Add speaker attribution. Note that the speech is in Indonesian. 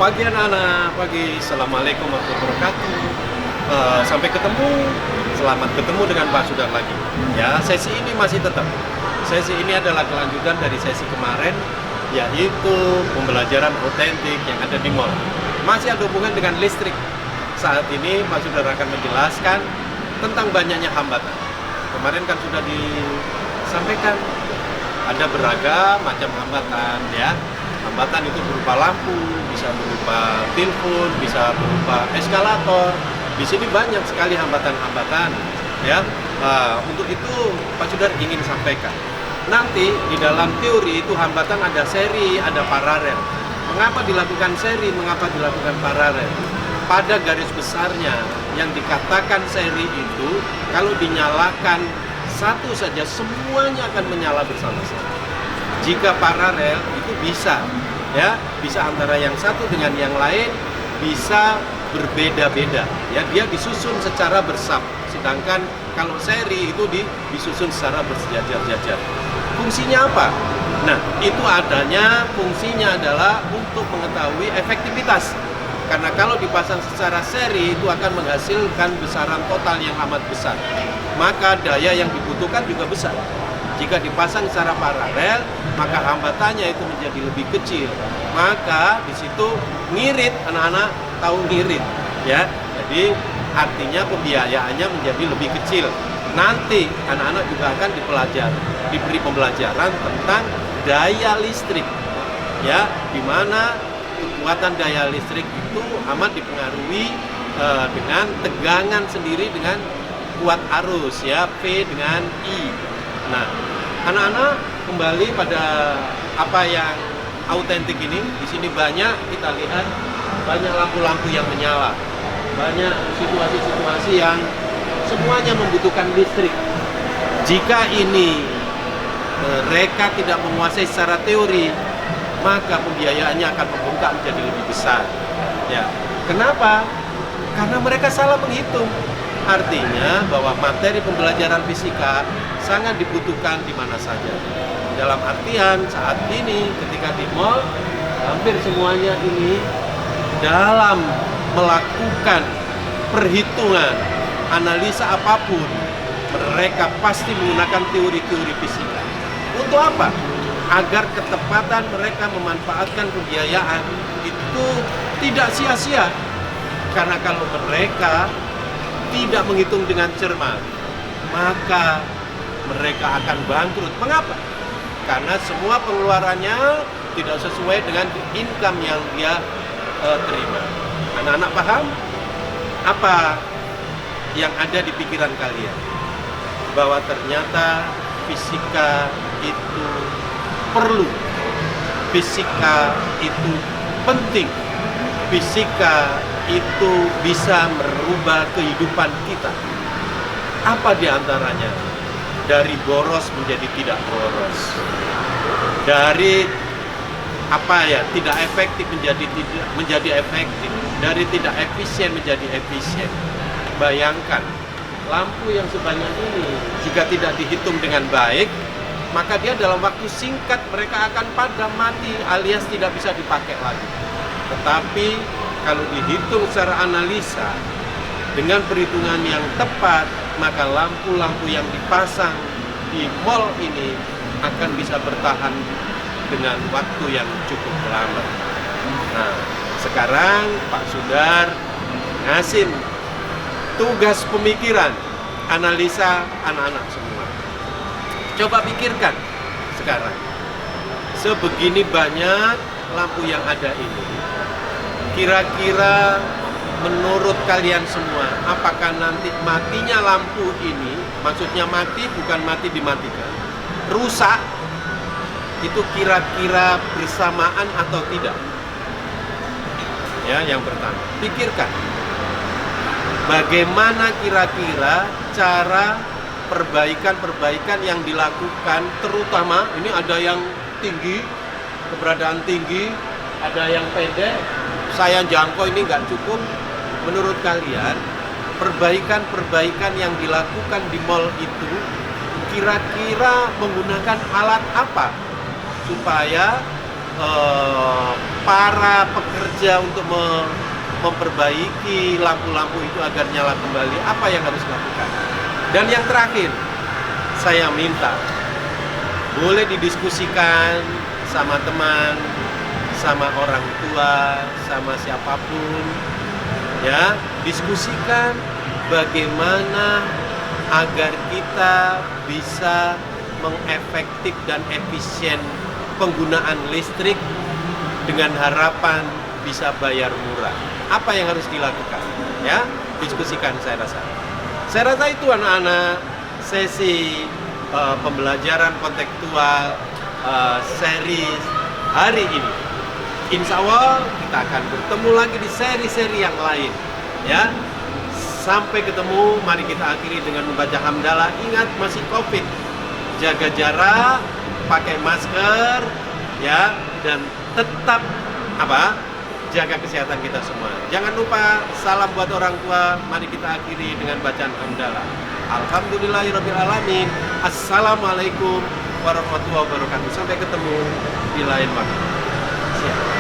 Speaker 1: Pagi anak-anak, pagi. Assalamualaikum warahmatullahi wabarakatuh. Sampai ketemu, selamat ketemu dengan Pak Sudar lagi. Ya, sesi ini masih tetap. Sesi ini adalah kelanjutan dari sesi kemarin, yaitu pembelajaran otentik yang ada di mall. Masih ada hubungan dengan listrik. Saat ini Pak Sudar akan menjelaskan tentang banyaknya hambatan. Kemarin kan sudah disampaikan ada beragam macam hambatan, ya. Hambatan itu berupa lampu, bisa berupa telepon, bisa berupa eskalator. Di sini banyak sekali hambatan-hambatan, ya. Untuk itu Pak Sudar ingin sampaikan. Nanti di dalam teori itu hambatan ada seri, ada paralel. Mengapa dilakukan seri, mengapa dilakukan paralel? Pada garis besarnya yang dikatakan seri itu kalau dinyalakan satu saja semuanya akan menyala bersama-sama. Jika paralel itu bisa, ya, bisa antara yang satu dengan yang lain, bisa berbeda-beda, ya, dia disusun secara bersab. Sedangkan kalau seri itu disusun secara bersejajar-jajar. Fungsinya apa? Nah, itu adanya fungsinya adalah untuk mengetahui efektivitas. Karena kalau dipasang secara seri itu akan menghasilkan besaran total yang amat besar. Maka daya yang dibutuhkan juga besar. Jika dipasang secara paralel, maka hambatannya itu menjadi lebih kecil. Maka di situ ngirit, anak-anak tahu ngirit, ya. Jadi artinya pembiayaannya menjadi lebih kecil. Nanti anak-anak juga akan diberi pembelajaran tentang daya listrik, ya, di mana kekuatan daya listrik itu amat dipengaruhi dengan tegangan sendiri dengan kuat arus, ya, V dengan I. Nah, anak-anak kembali pada apa yang autentik ini. Di sini banyak kita lihat banyak lampu-lampu yang menyala, banyak situasi-situasi yang semuanya membutuhkan listrik. Jika ini mereka tidak menguasai secara teori, maka pembiayaannya akan membengkak menjadi lebih besar. Ya, kenapa? Karena mereka salah menghitung. Artinya bahwa materi pembelajaran fisika sangat dibutuhkan di mana saja. Dalam artian saat ini ketika di mall, hampir semuanya ini dalam melakukan perhitungan, analisa apapun, mereka pasti menggunakan teori-teori fisika. Untuk apa? Agar ketepatan mereka memanfaatkan pembiayaan itu tidak sia-sia. Karena kalau mereka tidak menghitung dengan cermat, maka mereka akan bangkrut. Mengapa? Karena semua pengeluarannya tidak sesuai dengan income yang dia terima. Anak-anak paham? Apa yang ada di pikiran kalian? Bahwa ternyata fisika itu perlu. Fisika itu penting. Fisika itu bisa merubah kehidupan kita. Apa di antaranya? Dari boros menjadi tidak boros. Dari tidak efektif menjadi efektif. Dari tidak efisien menjadi efisien. Bayangkan, lampu yang sebanyak ini jika tidak dihitung dengan baik, maka dia dalam waktu singkat mereka akan padam mati alias tidak bisa dipakai lagi. Tetapi kalau dihitung secara analisa dengan perhitungan yang tepat, maka lampu-lampu yang dipasang di mall ini akan bisa bertahan dengan waktu yang cukup lama. Nah, sekarang Pak Sudar ngasih tugas pemikiran, analisa anak-anak semua. Coba pikirkan sekarang, sebegini banyak lampu yang ada ini. Kira-kira menurut kalian semua, apakah nanti matinya lampu ini, maksudnya mati bukan mati dimatikan, rusak, itu kira-kira bersamaan atau tidak? Ya, yang pertama, pikirkan. Bagaimana kira-kira cara perbaikan-perbaikan yang dilakukan, terutama ini ada yang tinggi, keberadaan tinggi, ada yang pendek, saya jangkau ini nggak cukup. Menurut kalian, perbaikan-perbaikan yang dilakukan di mall itu kira-kira menggunakan alat apa supaya eh, para pekerja untuk memperbaiki lampu-lampu itu agar nyala kembali, apa yang harus dilakukan? Dan yang terakhir, saya minta boleh didiskusikan sama teman, sama orang tua, sama siapapun, ya, diskusikan bagaimana agar kita bisa mengefektif dan efisien penggunaan listrik dengan harapan bisa bayar murah. Apa yang harus dilakukan? Ya, diskusikan saya rasa. Saya rasa itu anak-anak sesi pembelajaran kontekstual series hari ini. Insya Allah kita akan bertemu lagi di seri-seri yang lain. Ya, sampai ketemu. Mari kita akhiri dengan membaca hamdalah. Ingat masih COVID, jaga jarak, pakai masker, ya, dan tetap jaga kesehatan kita semua. Jangan lupa salam buat orang tua. Mari kita akhiri dengan bacaan hamdalah. Alhamdulillahirabbil alamin. Assalamualaikum warahmatullahi wabarakatuh. Sampai ketemu di lain waktu. Siap.